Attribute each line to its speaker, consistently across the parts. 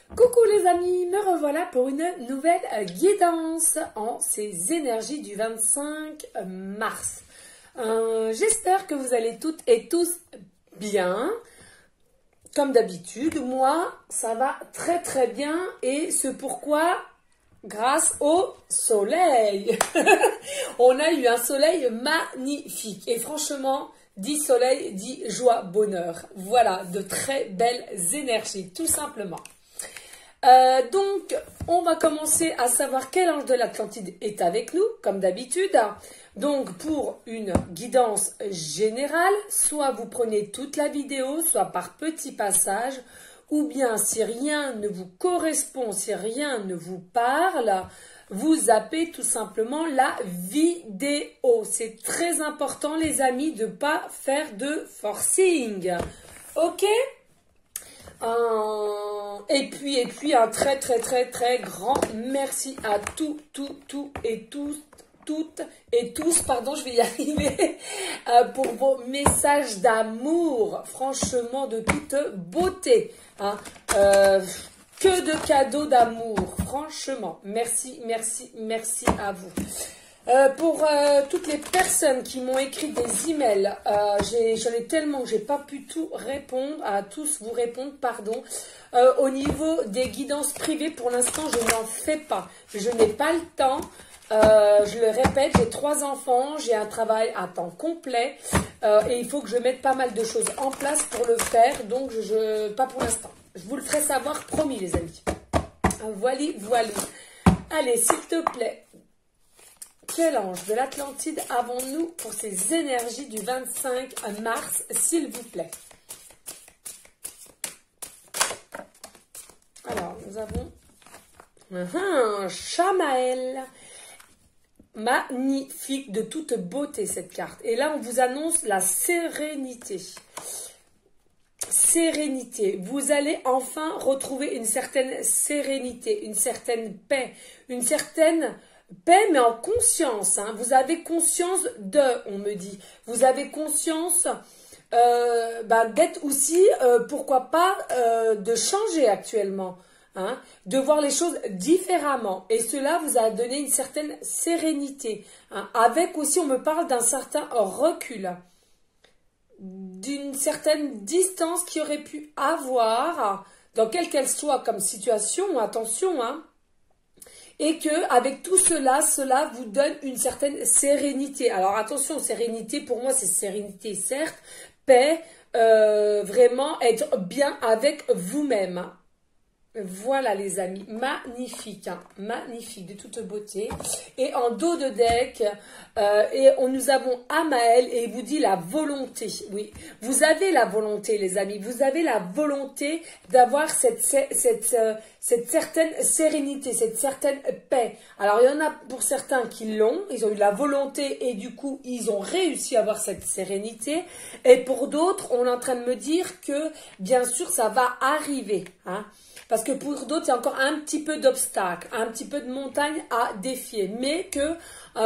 Speaker 1: Coucou les amis, me revoilà pour une nouvelle guidance en ces énergies du 25 mars. J'espère que vous allez toutes et tous bien. Comme d'habitude, moi, ça va très très bien et ce pourquoi, grâce au soleil. On a eu un soleil magnifique et franchement, dit soleil, dit joie, bonheur. Voilà, de très belles énergies, tout simplement. Donc, on va commencer à savoir quel ange de l'Atlantide est avec nous, comme d'habitude. Donc, pour une guidance générale, soit vous prenez toute la vidéo, soit par petits passages, ou bien si rien ne vous correspond, si rien ne vous parle, vous zappez tout simplement la vidéo. C'est très important, les amis, de ne pas faire de forcing. Ok ? Et puis un très grand merci à toutes et tous, pardon, je vais y arriver, pour vos messages d'amour, franchement de toute beauté, hein. Que de cadeaux d'amour, franchement, merci à vous. Pour toutes les personnes qui m'ont écrit des emails, j'en ai tellement que j'ai pas pu tout répondre, à tous vous répondre, pardon. Au niveau des guidances privées, pour l'instant, je n'en fais pas. Je n'ai pas le temps. Je le répète, j'ai 3 enfants, j'ai un travail à temps complet et il faut que je mette pas mal de choses en place pour le faire. Donc, pas pour l'instant. Je vous le ferai savoir, promis, les amis. Voilà. Allez, s'il te plaît. Quel ange de l'Atlantide avons-nous pour ces énergies du 25 mars, s'il vous plaît? Alors, nous avons Chamaël. Magnifique, de toute beauté cette carte. Et là, on vous annonce la sérénité. Sérénité. Vous allez enfin retrouver une certaine sérénité, une certaine paix, mais en conscience, hein. Vous avez conscience on me dit. Vous avez conscience d'être aussi, pourquoi pas, de changer actuellement. Hein, de voir les choses différemment. Et cela vous a donné une certaine sérénité. Hein, avec aussi, on me parle d'un certain recul. D'une certaine distance qu'il aurait pu avoir, dans quelle qu'elle soit comme situation, attention, hein. Et que avec tout cela vous donne une certaine sérénité. Alors attention, sérénité, pour moi c'est sérénité certes, paix, vraiment être bien avec vous-même. Voilà les amis, magnifique, hein, magnifique, de toute beauté. Et en dos de deck, nous avons Amaël et il vous dit la volonté. Oui, vous avez la volonté les amis, vous avez la volonté d'avoir cette certaine sérénité, cette certaine paix. Alors il y en a pour certains qui l'ont, ils ont eu la volonté et du coup ils ont réussi à avoir cette sérénité. Et pour d'autres, on est en train de me dire que bien sûr ça va arriver, hein. Parce que pour d'autres, il y a encore un petit peu d'obstacles, un petit peu de montagne à défier. Mais que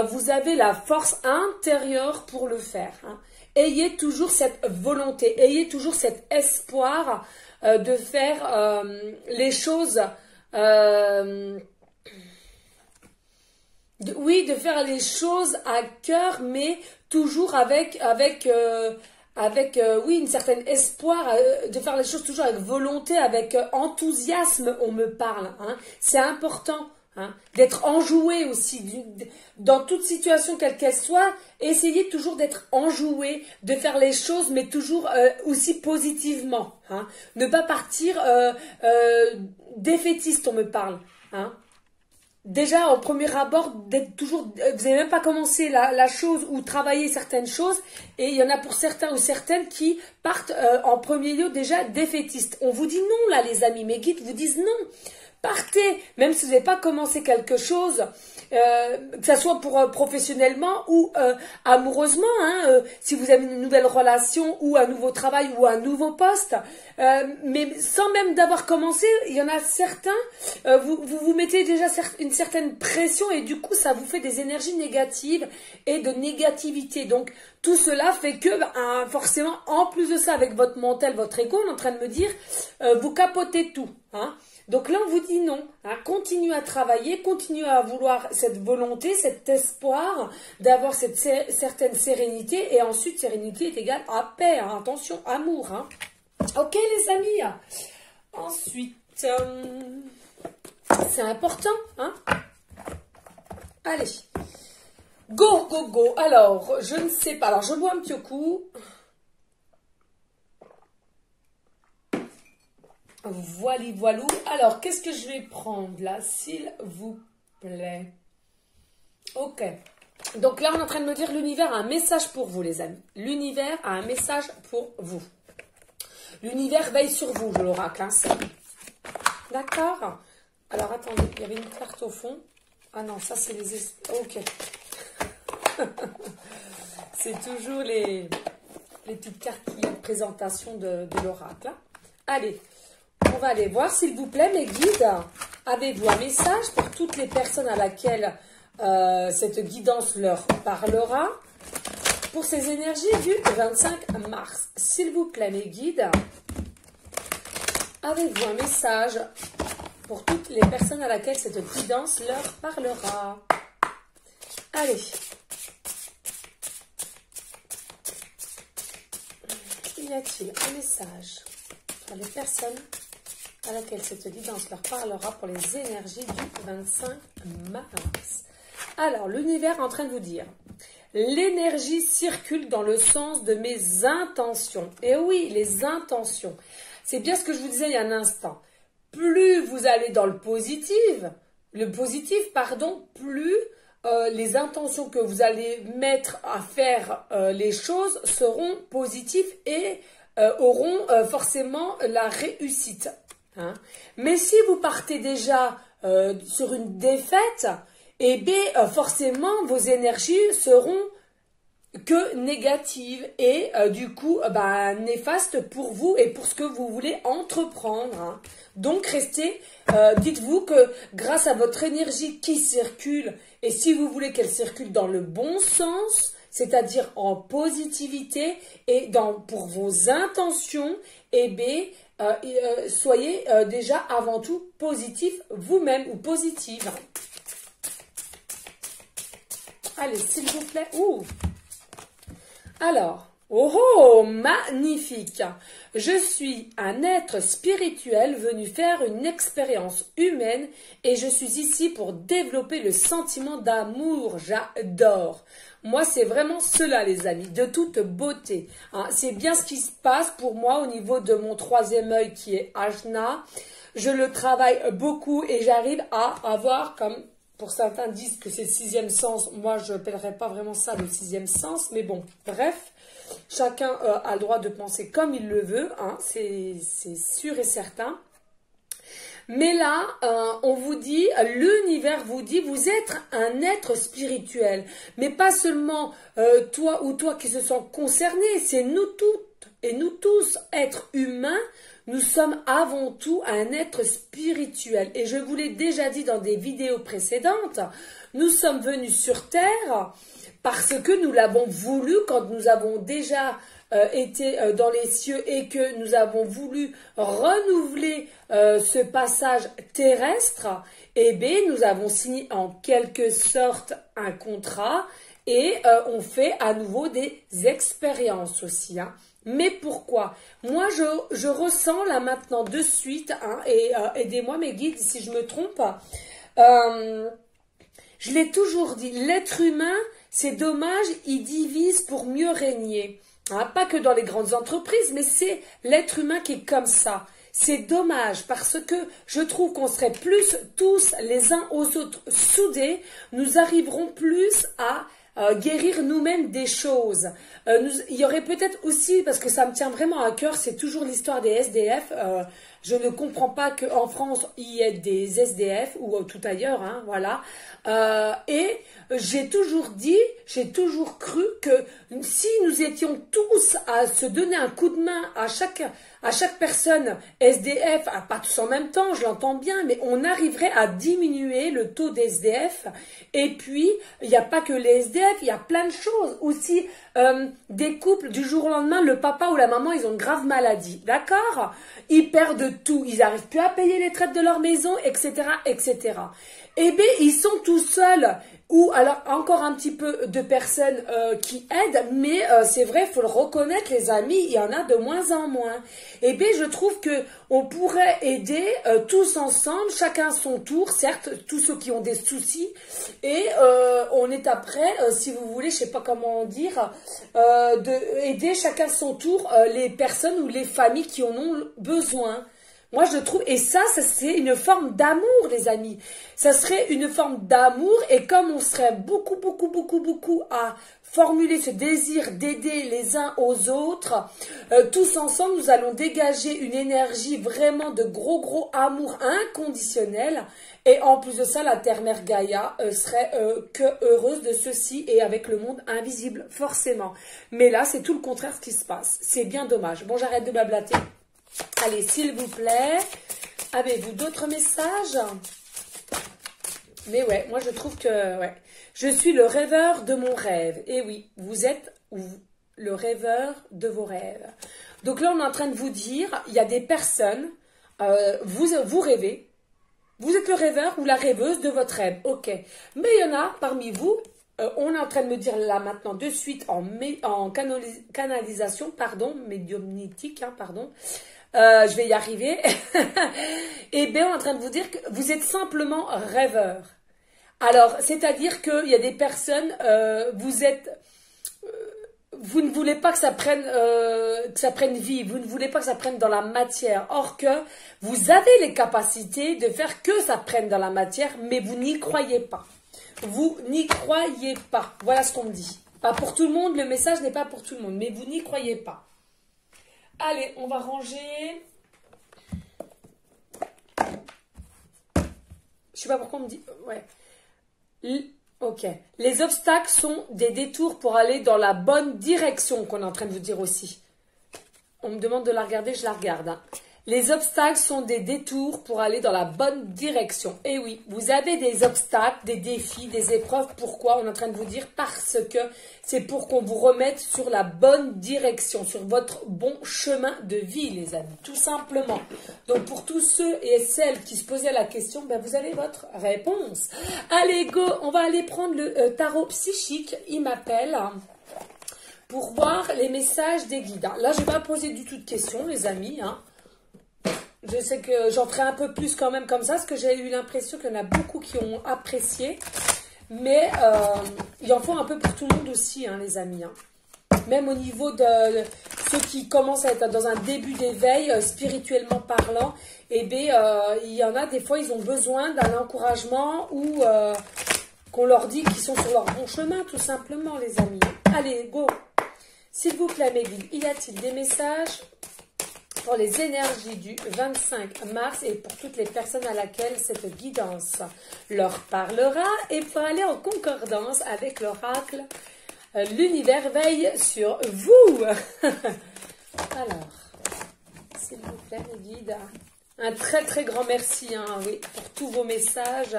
Speaker 1: vous avez la force intérieure pour le faire. Hein. Ayez toujours cette volonté, ayez toujours cet espoir de faire les choses... de faire les choses à cœur, mais toujours avec oui, une certaine espoir, de faire les choses toujours avec volonté, avec enthousiasme, on me parle. Hein. C'est important, hein, d'être enjoué aussi. Dans toute situation, quelle qu'elle soit, essayez toujours d'être enjoué, de faire les choses, mais toujours aussi positivement. Hein. Ne pas partir défaitiste, on me parle. Hein. Déjà, au premier abord, d'être toujours, vous n'avez même pas commencé la chose ou travailler certaines choses, et il y en a pour certains ou certaines qui partent en premier lieu déjà défaitistes. On vous dit non là les amis, mes guides vous disent non. Partez, même si vous n'avez pas commencé quelque chose, que ce soit pour professionnellement ou amoureusement, hein, si vous avez une nouvelle relation ou un nouveau travail ou un nouveau poste, mais sans même d'avoir commencé, il y en a certains, vous mettez déjà une certaine pression et du coup ça vous fait des énergies négatives et de négativité. Donc tout cela fait que, forcément, en plus de ça, avec votre mental, votre ego, on est en train de me dire, vous capotez tout. Hein. Donc là, on vous dit non. Hein. Continuez à travailler, continuez à vouloir cette volonté, cet espoir d'avoir cette certaine sérénité. Et ensuite, sérénité est égale à paix. Hein. Attention, amour. Hein. Ok, les amis. Ensuite, c'est important. Hein. Allez. Go, go, go. Alors, je ne sais pas. Alors, je bois un petit coup. Voili, voilou. Alors, qu'est-ce que je vais prendre là, s'il vous plaît? Ok. Donc là, on est en train de me dire l'univers a un message pour vous, les amis. L'univers a un message pour vous. L'univers veille sur vous, l'oracle. Hein, d'accord? Alors, attendez, il y avait une carte au fond. Ah non, ça, c'est les... Ok. C'est toujours les petites cartes de présentation de l'oracle. Hein. Allez. On va aller voir, s'il vous plaît, mes guides. Avez-vous un message pour toutes les personnes à laquelle cette guidance leur parlera pour ces énergies du 25 mars? S'il vous plaît, mes guides, avez-vous un message pour toutes les personnes à laquelle cette guidance leur parlera? Allez. Y a-t-il un message pour les personnes à laquelle cette guidance leur parlera pour les énergies du 25 mars? Alors, l'univers est en train de vous dire, l'énergie circule dans le sens de mes intentions. Et oui, les intentions. C'est bien ce que je vous disais il y a un instant. Plus vous allez dans le positif, plus les intentions que vous allez mettre à faire les choses seront positives et auront forcément la réussite. Hein. Mais si vous partez déjà sur une défaite, eh bien, forcément, vos énergies seront que négatives et du coup, néfastes pour vous et pour ce que vous voulez entreprendre. Hein. Donc, restez, dites-vous que grâce à votre énergie qui circule, et si vous voulez qu'elle circule dans le bon sens, c'est-à-dire en positivité et pour vos intentions, eh bien, soyez déjà avant tout positif vous-même ou positive. Allez, s'il vous plaît. Ouh. Alors, oh, magnifique. Je suis un être spirituel venu faire une expérience humaine et je suis ici pour développer le sentiment d'amour. J'adore. Moi, c'est vraiment cela, les amis, de toute beauté. Hein. C'est bien ce qui se passe pour moi au niveau de mon troisième œil qui est Ajna. Je le travaille beaucoup et j'arrive à avoir, comme pour certains disent que c'est le sixième sens, moi je n'appellerais pas vraiment ça le sixième sens, mais bon, bref. Chacun a le droit de penser comme il le veut, hein, c'est sûr et certain. Mais là, on vous dit, l'univers vous dit, vous êtes un être spirituel. Mais pas seulement toi ou toi qui se sent concerné, c'est nous toutes et nous tous, êtres humains, nous sommes avant tout un être spirituel. Et je vous l'ai déjà dit dans des vidéos précédentes, nous sommes venus sur Terre parce que nous l'avons voulu quand nous avons déjà été dans les cieux et que nous avons voulu renouveler ce passage terrestre. Eh bien, nous avons signé en quelque sorte un contrat et on fait à nouveau des expériences aussi. Hein. Mais pourquoi? Moi, je ressens là maintenant de suite, hein, et aidez-moi mes guides si je me trompe, je l'ai toujours dit, l'être humain, c'est dommage, il divise pour mieux régner. Hein, pas que dans les grandes entreprises, mais c'est l'être humain qui est comme ça. C'est dommage parce que je trouve qu'on serait plus tous les uns aux autres soudés, nous arriverons plus à guérir nous-mêmes des choses. Il y aurait peut-être aussi, parce que ça me tient vraiment à cœur, c'est toujours l'histoire des SDF. Je ne comprends pas qu'en France, il y ait des SDF ou tout ailleurs, hein, voilà. Et j'ai toujours dit, j'ai toujours cru que si nous étions tous à se donner un coup de main à chaque personne SDF, pas tous en même temps, je l'entends bien, mais on arriverait à diminuer le taux d'SDF. Et puis, il n'y a pas que les SDF, il y a plein de choses. Aussi, des couples, du jour au lendemain, le papa ou la maman, ils ont une grave maladie, d'accord? Ils perdent tout, ils n'arrivent plus à payer les traites de leur maison, etc., etc. Eh bien, ils sont tout seuls. Ou alors encore un petit peu de personnes qui aident, mais c'est vrai, il faut le reconnaître, les amis, il y en a de moins en moins. Eh bien, je trouve que on pourrait aider tous ensemble, chacun son tour, certes, tous ceux qui ont des soucis, et on est après, si vous voulez, je sais pas comment dire, de aider chacun son tour les personnes ou les familles qui en ont besoin. Moi, je trouve, et ça c'est une forme d'amour, les amis. Ça serait une forme d'amour, et comme on serait beaucoup à formuler ce désir d'aider les uns aux autres, tous ensemble, nous allons dégager une énergie vraiment de gros amour inconditionnel. Et en plus de ça, la Terre-Mère Gaïa serait que heureuse de ceci et avec le monde invisible, forcément. Mais là, c'est tout le contraire ce qui se passe. C'est bien dommage. Bon, j'arrête de blablater. Allez, s'il vous plaît, avez-vous d'autres messages? Mais ouais, moi je trouve que, ouais, je suis le rêveur de mon rêve. Et oui, vous êtes le rêveur de vos rêves. Donc là, on est en train de vous dire, il y a des personnes, vous rêvez, vous êtes le rêveur ou la rêveuse de votre rêve, ok. Mais il y en a parmi vous, on est en train de me dire là maintenant de suite en canalisation, pardon, médiumnitique, hein, pardon. Je vais y arriver. Et bien, on est en train de vous dire que vous êtes simplement rêveur. Alors, c'est-à-dire qu'il y a des personnes, vous ne voulez pas que ça prenne vie, vous ne voulez pas que ça prenne dans la matière. Or que vous avez les capacités de faire que ça prenne dans la matière, mais vous n'y croyez pas. Vous n'y croyez pas. Voilà ce qu'on me dit. Pas pour tout le monde, le message n'est pas pour tout le monde, mais vous n'y croyez pas. Allez, on va ranger. Je sais pas pourquoi on me dit... Ouais. Ok. Les obstacles sont des détours pour aller dans la bonne direction, qu'on est en train de vous dire aussi. On me demande de la regarder, je la regarde. Hein. Les obstacles sont des détours pour aller dans la bonne direction. Et oui, vous avez des obstacles, des défis, des épreuves. Pourquoi? On est en train de vous dire parce que c'est pour qu'on vous remette sur la bonne direction, sur votre bon chemin de vie, les amis, tout simplement. Donc, pour tous ceux et celles qui se posaient la question, ben, vous avez votre réponse. Allez, go, on va aller prendre le tarot psychique. Il m'appelle pour voir les messages des guides. Là, je ne vais pas poser du tout de questions, les amis, hein. Je sais que j'en ferai un peu plus quand même comme ça, parce que j'ai eu l'impression qu'il y en a beaucoup qui ont apprécié. Mais il en faut un peu pour tout le monde aussi, hein, les amis. Hein. Même au niveau de ceux qui commencent à être dans un début d'éveil, spirituellement parlant, eh bien, il y en a des fois, ils ont besoin d'un encouragement ou qu'on leur dit qu'ils sont sur leur bon chemin, tout simplement, les amis. Allez, go! S'il vous plaît, mes guides, y a-t-il des messages pour les énergies du 25 mars et pour toutes les personnes à laquelle cette guidance leur parlera et pour aller en concordance avec l'oracle, l'univers veille sur vous. Alors, s'il vous plaît, mes guides, un très grand merci, hein, oui, pour tous vos messages,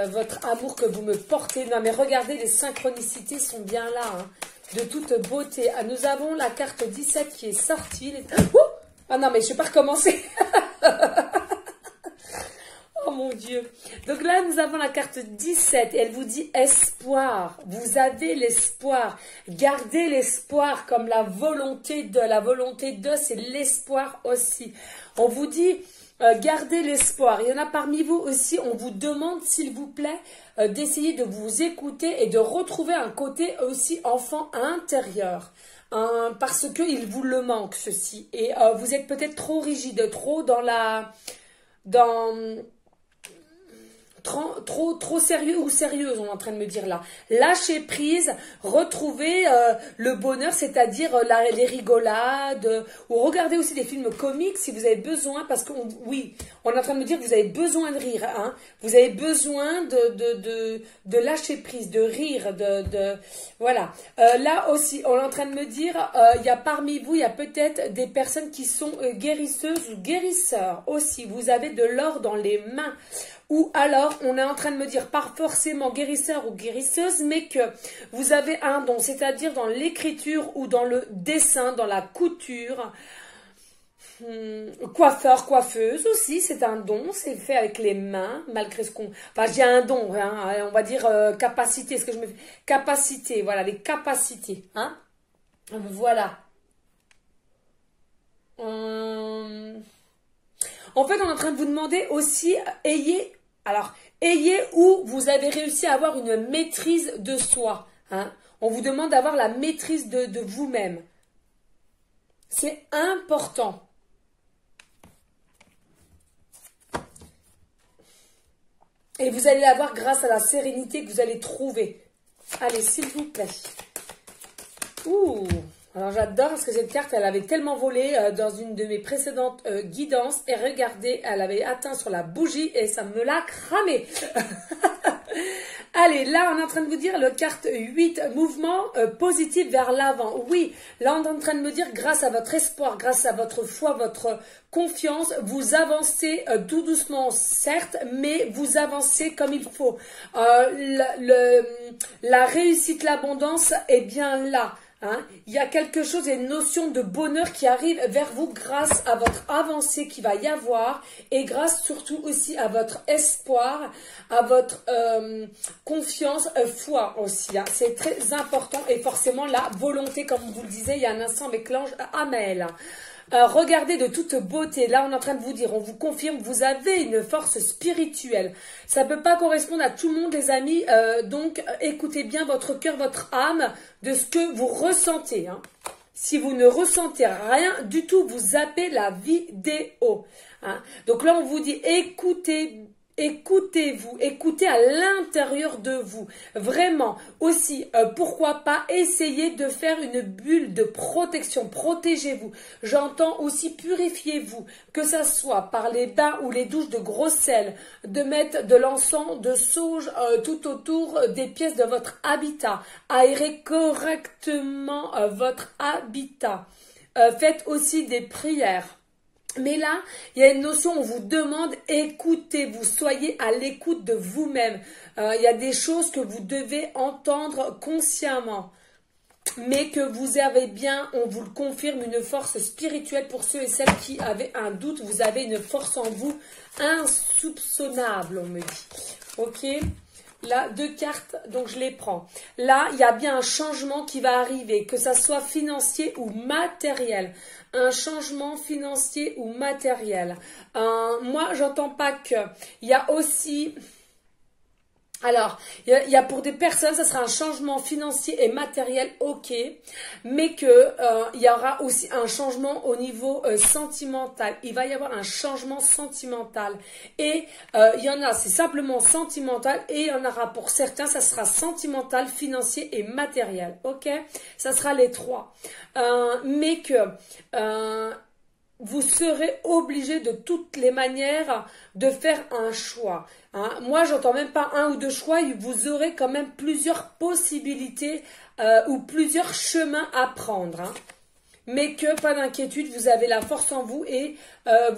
Speaker 1: votre amour que vous me portez. Non mais regardez, les synchronicités sont bien là, hein, de toute beauté. Ah, nous avons la carte 17 qui est sortie. Ah non, mais je ne vais pas recommencer. Oh mon Dieu. Donc là, nous avons la carte 17 et elle vous dit espoir. Vous avez l'espoir. Gardez l'espoir comme la volonté de. La volonté de, c'est l'espoir aussi. On vous dit gardez l'espoir. Il y en a parmi vous aussi, on vous demande, s'il vous plaît, d'essayer de vous écouter et de retrouver un côté aussi enfant intérieur. Parce qu'il vous le manque, ceci. Et vous êtes peut-être trop rigide, trop dans la... Trop sérieux ou sérieuse, on est en train de me dire là. Lâchez prise, retrouvez le bonheur, c'est-à-dire les rigolades, ou regardez aussi des films comiques si vous avez besoin, parce que oui, on est en train de me dire que vous avez besoin de rire, hein. Vous avez besoin de lâcher prise, de rire, voilà. Là aussi, on est en train de me dire, il y a parmi vous, il y a peut-être des personnes qui sont guérisseuses ou guérisseurs aussi. Vous avez de l'or dans les mains. Ou alors, on est en train de me dire, pas forcément guérisseur ou guérisseuse, mais que vous avez un don, c'est-à-dire dans l'écriture ou dans le dessin, dans la couture. Coiffeur, coiffeuse aussi, c'est un don, c'est fait avec les mains, malgré ce qu'on... Enfin, j'ai un don, hein, on va dire capacité, ce que je me fais... Capacité, voilà, les capacités, hein. Voilà. En fait, on est en train de vous demander aussi, ayez où vous avez réussi à avoir une maîtrise de soi, hein. On vous demande d'avoir la maîtrise de vous-même. C'est important. Et vous allez l'avoir grâce à la sérénité que vous allez trouver. Allez, s'il vous plaît. Ouh, alors j'adore parce que cette carte, elle avait tellement volé dans une de mes précédentes guidances. Et regardez, elle avait atteint sur la bougie et ça me l'a cramé. Allez, là, on est en train de vous dire le carte 8, mouvement positif vers l'avant. Oui, là, on est en train de me dire, grâce à votre espoir, grâce à votre foi, votre confiance, vous avancez tout doucement, certes, mais vous avancez comme il faut. La réussite, l'abondance est bien là. Hein, il y a quelque chose, une notion de bonheur qui arrive vers vous grâce à votre avancée qu'il va y avoir et grâce surtout aussi à votre espoir, à votre confiance, foi aussi. Hein. C'est très important et forcément la volonté, comme on vous le disait il y a un instant avec l'ange Amael. Regardez de toute beauté, là on est en train de vous dire, on vous confirme, vous avez une force spirituelle. Ça ne peut pas correspondre à tout le monde les amis, donc écoutez bien votre cœur, votre âme, de ce que vous ressentez. Hein. Si vous ne ressentez rien du tout, vous zappez la vidéo. Hein. Donc là on vous dit, écoutez-vous, écoutez à l'intérieur de vous. Vraiment, aussi, pourquoi pas essayer de faire une bulle de protection. Protégez-vous. J'entends aussi purifiez-vous. Que ça soit par les bains ou les douches de gros sel, de mettre de l'encens, de sauge tout autour des pièces de votre habitat. Aérez correctement votre habitat. Faites aussi des prières. Mais là, il y a une notion, on vous demande, écoutez-vous, soyez à l'écoute de vous-même. Il y a des choses que vous devez entendre consciemment, mais que vous avez bien, on vous le confirme, une force spirituelle pour ceux et celles qui avaient un doute. Vous avez une force en vous insoupçonnable, on me dit. Ok ? Là, 2 cartes, donc je les prends. Là, il y a bien un changement qui va arriver, que ça soit financier ou matériel. Un changement financier ou matériel. Moi, j'entends pas que. Il y a aussi... Alors, il y a pour des personnes, ça sera un changement financier et matériel, ok, mais que il y aura aussi un changement au niveau sentimental. Il va y avoir un changement sentimental. Et il y en a, c'est simplement sentimental, et il y en aura pour certains, ça sera sentimental, financier et matériel, ok. Ça sera les 3. Mais que... vous serez obligé de toutes les manières de faire un choix. Hein. Moi, j'entends même pas 1 ou 2 choix, vous aurez quand même plusieurs possibilités ou plusieurs chemins à prendre. Hein. Mais que, pas d'inquiétude, vous avez la force en vous et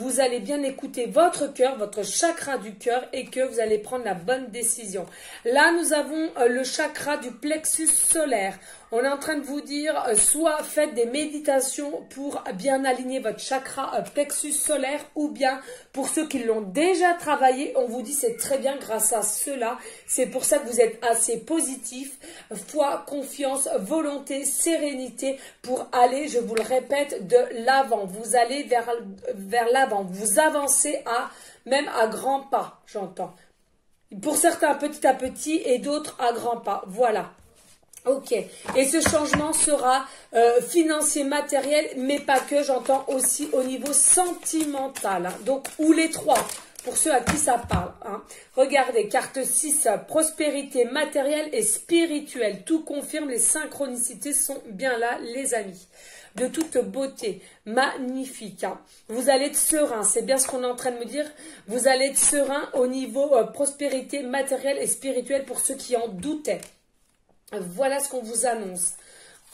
Speaker 1: vous allez bien écouter votre cœur, votre chakra du cœur et que vous allez prendre la bonne décision. Là, nous avons le chakra du plexus solaire. On est en train de vous dire, soit faites des méditations pour bien aligner votre chakra plexus solaire ou bien pour ceux qui l'ont déjà travaillé, on vous dit c'est très bien grâce à cela. C'est pour ça que vous êtes assez positif, foi, confiance, volonté, sérénité pour aller, je vous le répète, de l'avant. Vous allez vers l'avant, vous avancez même à grands pas, j'entends. Pour certains petit à petit et d'autres à grands pas, voilà. Ok, et ce changement sera financier, matériel, mais pas que, j'entends aussi au niveau sentimental. Hein. Donc, ou les 3, pour ceux à qui ça parle. Hein. Regardez, carte 6, prospérité matérielle et spirituelle. Tout confirme, les synchronicités sont bien là, les amis. De toute beauté, magnifique. Hein. Vous allez être serein, c'est bien ce qu'on est en train de me dire. Vous allez être serein au niveau prospérité matérielle et spirituelle pour ceux qui en doutaient. Voilà ce qu'on vous annonce.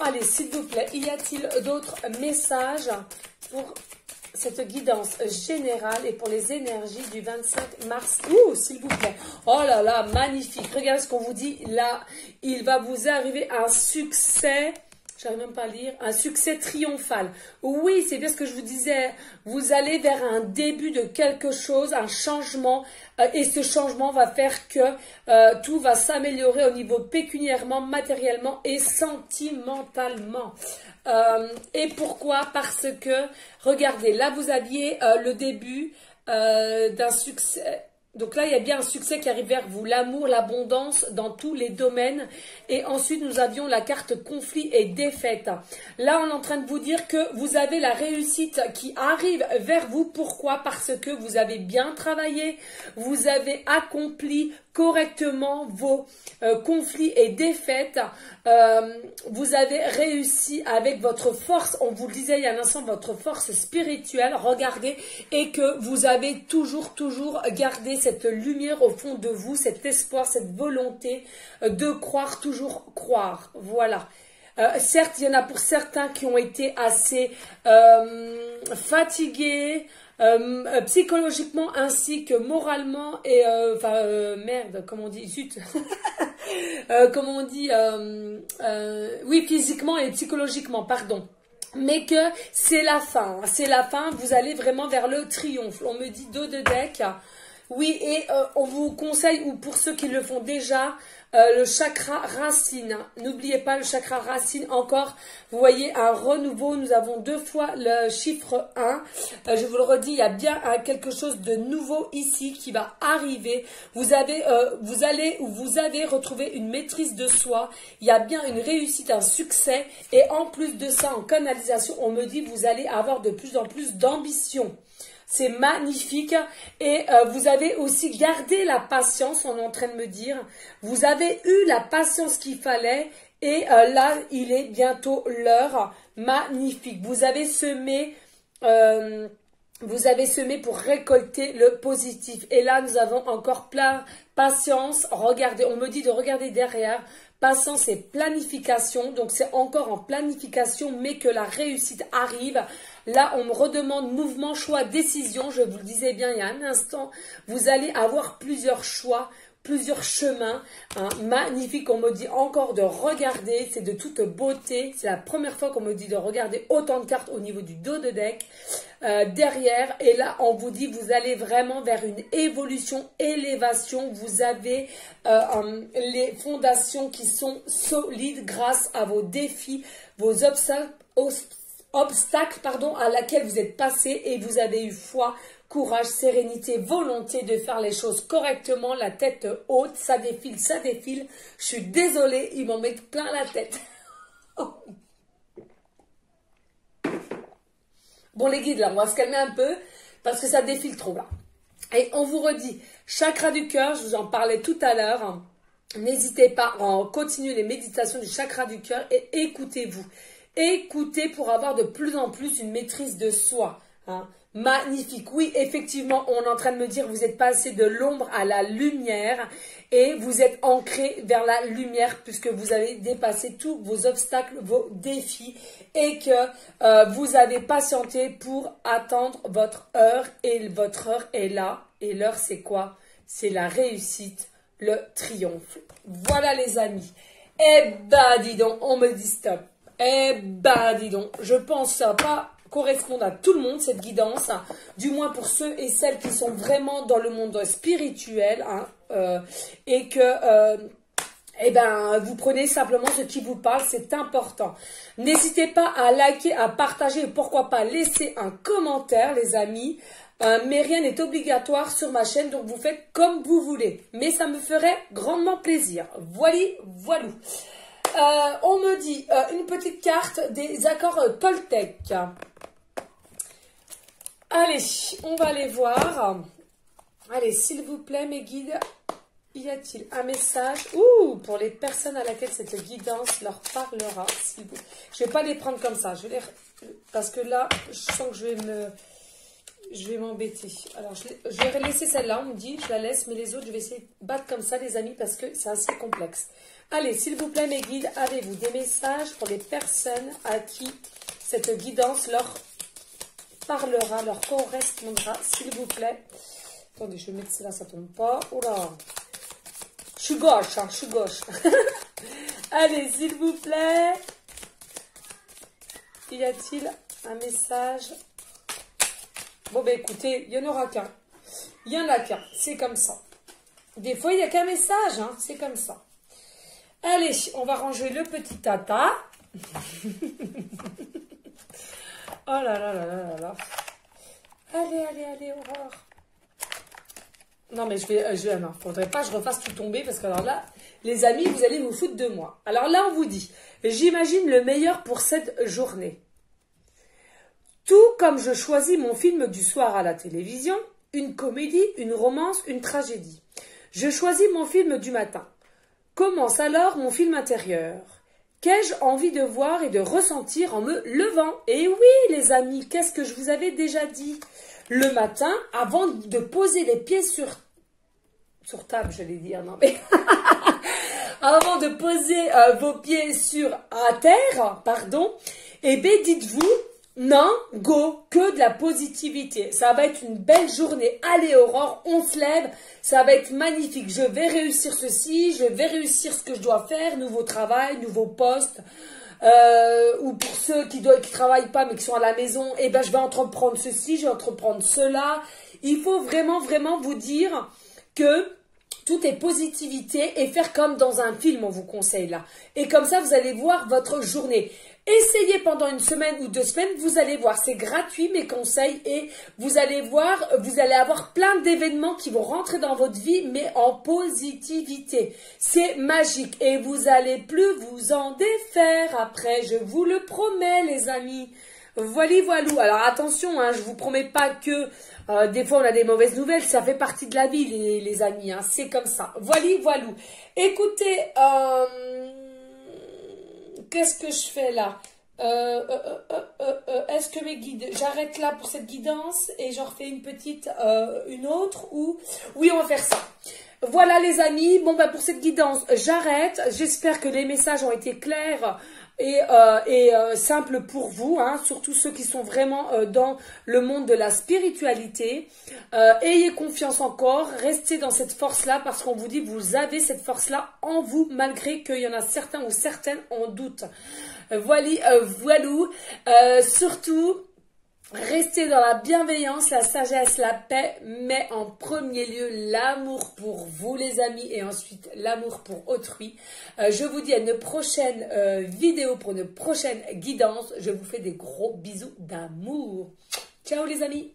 Speaker 1: Allez, s'il vous plaît, y a-t-il d'autres messages pour cette guidance générale et pour les énergies du 25 mars. Ouh, s'il vous plaît. Oh là là, magnifique. Regardez ce qu'on vous dit. Là, il va vous arriver un succès. J'arrive même pas à lire. Un succès triomphal. Oui, c'est bien ce que je vous disais. Vous allez vers un début de quelque chose, un changement. Et ce changement va faire que tout va s'améliorer au niveau pécuniairement, matériellement et sentimentalement. Et pourquoi? Parce que, regardez, là vous aviez le début d'un succès. Donc là, il y a bien un succès qui arrive vers vous, l'amour, l'abondance dans tous les domaines. Et ensuite, nous avions la carte conflit et défaite. Là, on est en train de vous dire que vous avez la réussite qui arrive vers vous. Pourquoi? Parce que vous avez bien travaillé, vous avez accompli correctement vos conflits et défaites. Vous avez réussi avec votre force, on vous le disait il y a un instant, votre force spirituelle, regardez, et que vous avez toujours gardé cette lumière au fond de vous, cet espoir, cette volonté de croire, toujours croire. Voilà. Certes, il y en a pour certains qui ont été assez fatigués, psychologiquement ainsi que moralement et merde, comment on dit, zut, comment on dit, oui, physiquement et psychologiquement, pardon. Mais que c'est la fin, vous allez vraiment vers le triomphe. On me dit dos de deck. Oui, et on vous conseille, ou pour ceux qui le font déjà, le chakra racine. N'oubliez pas le chakra racine encore. Vous voyez un renouveau. Nous avons 2 fois le chiffre 1. Je vous le redis, il y a bien quelque chose de nouveau ici qui va arriver. Vous allez retrouver une maîtrise de soi. Il y a bien une réussite, un succès. Et en plus de ça, en canalisation, on me dit vous allez avoir de plus en plus d'ambition. C'est magnifique et vous avez aussi gardé la patience, on est en train de me dire. Vous avez eu la patience qu'il fallait et là, il est bientôt l'heure. Magnifique. Vous avez semé pour récolter le positif. Et là, nous avons encore plein patience. Regardez, on me dit de regarder derrière. Patience et planification, donc c'est encore en planification, mais que la réussite arrive. Là, on me redemande mouvement, choix, décision. Je vous le disais bien il y a un instant, vous allez avoir plusieurs choix, plusieurs chemins. Hein, magnifique, on me dit encore de regarder, c'est de toute beauté. C'est la première fois qu'on me dit de regarder autant de cartes au niveau du dos de deck. Derrière, et là on vous dit vous allez vraiment vers une évolution, élévation, vous avez les fondations qui sont solides grâce à vos défis, vos obstacles à laquelle vous êtes passé et vous avez eu foi, courage, sérénité, volonté de faire les choses correctement, la tête haute, ça défile, je suis désolée, ils m'en mettent plein la tête. Bon les guides, là, on va se calmer un peu parce que ça défile trop là. Et on vous redit, chakra du cœur, je vous en parlais tout à l'heure. N'hésitez pas à continuer les méditations du chakra du cœur et écoutez-vous. Écoutez pour avoir de plus en plus une maîtrise de soi. Hein. Magnifique. Oui, effectivement, on est en train de me dire vous êtes passé de l'ombre à la lumière et vous êtes ancré vers la lumière puisque vous avez dépassé tous vos obstacles, vos défis et que vous avez patienté pour attendre votre heure et votre heure est là. Et l'heure, c'est quoi? C'est la réussite, le triomphe. Voilà les amis. Eh ben, dis donc, on me dit stop. Eh ben, dis donc, je pense que ça va pas correspondre à tout le monde, cette guidance, hein, du moins pour ceux et celles qui sont vraiment dans le monde spirituel, hein, et que eh ben, vous prenez simplement ce qui vous parle, c'est important. N'hésitez pas à liker, à partager et pourquoi pas laisser un commentaire, les amis. Mais rien n'est obligatoire sur ma chaîne, donc vous faites comme vous voulez. Mais ça me ferait grandement plaisir. Voilou. On me dit une petite carte des accords Toltec. Allez, on va aller voir. Allez, s'il vous plaît, mes guides, y a-t-il un message pour les personnes à laquelle cette guidance leur parlera, s'il vous plaît. Je ne vais pas les prendre comme ça, parce que là, je sens que je vais m'embêter. Alors, je vais laisser celle-là, on me dit, je la laisse, mais les autres, je vais essayer de battre comme ça, les amis, parce que c'est assez complexe. Allez, s'il vous plaît, mes guides, avez-vous des messages pour les personnes à qui cette guidance leur parlera, leur correspondra, s'il vous plaît. Attendez, je vais mettre cela, ça tombe pas. Oh là, je suis gauche, hein, je suis gauche. Allez, s'il vous plaît. Y a-t-il un message? Bon, ben écoutez, il n'y en aura qu'un. Il n'y en a qu'un, c'est comme ça. Des fois, il n'y a qu'un message, hein, c'est comme ça. Allez, on va ranger le petit tata. Oh là là là là là là. Allez, allez, allez, Aurore. Non, mais non, faudrait pas que je refasse tout tomber parce que alors là, les amis, vous allez vous foutre de moi. Alors là, on vous dit, j'imagine le meilleur pour cette journée. Tout comme je choisis mon film du soir à la télévision, une comédie, une romance, une tragédie. Je choisis mon film du matin. Commence alors mon film intérieur. Qu'ai-je envie de voir et de ressentir en me levant? Et oui, les amis, qu'est-ce que je vous avais déjà dit? Le matin, avant de poser les pieds sur table, j'allais dire, non mais... avant de poser vos pieds à terre, pardon, eh bien, dites-vous, non, go, que de la positivité. Ça va être une belle journée. Allez, Aurore, on se lève. Ça va être magnifique. Je vais réussir ceci, je vais réussir ce que je dois faire. Nouveau travail, nouveau poste. Ou pour ceux qui travaillent pas mais qui sont à la maison, eh ben, je vais entreprendre ceci, je vais entreprendre cela. Il faut vraiment, vraiment vous dire que tout est positivité et faire comme dans un film, on vous conseille là. Et comme ça, vous allez voir votre journée. Essayez pendant une semaine ou 2 semaines, vous allez voir, c'est gratuit mes conseils et vous allez voir, vous allez avoir plein d'événements qui vont rentrer dans votre vie, mais en positivité. C'est magique et vous allez plus vous en défaire après, je vous le promets les amis. Voilà, voilou. Alors attention, hein, je vous promets pas que des fois on a des mauvaises nouvelles, ça fait partie de la vie les amis, hein, c'est comme ça. Voilà, voilou. Écoutez, qu'est-ce que je fais là? Est-ce que mes guides, j'arrête là pour cette guidance et j'en refais une autre ou... Oui, on va faire ça. Voilà les amis, bon bah pour cette guidance, j'arrête. J'espère que les messages ont été clairs et simples pour vous, hein, surtout ceux qui sont vraiment dans le monde de la spiritualité. Ayez confiance encore, restez dans cette force-là parce qu'on vous dit vous avez cette force-là en vous malgré qu'il y en a certains ou certaines en doute. Voilà, voilou. Surtout, restez dans la bienveillance, la sagesse, la paix, mais en premier lieu, l'amour pour vous les amis et ensuite l'amour pour autrui. Je vous dis à une prochaine vidéo pour une prochaine guidance. Je vous fais des gros bisous d'amour. Ciao les amis.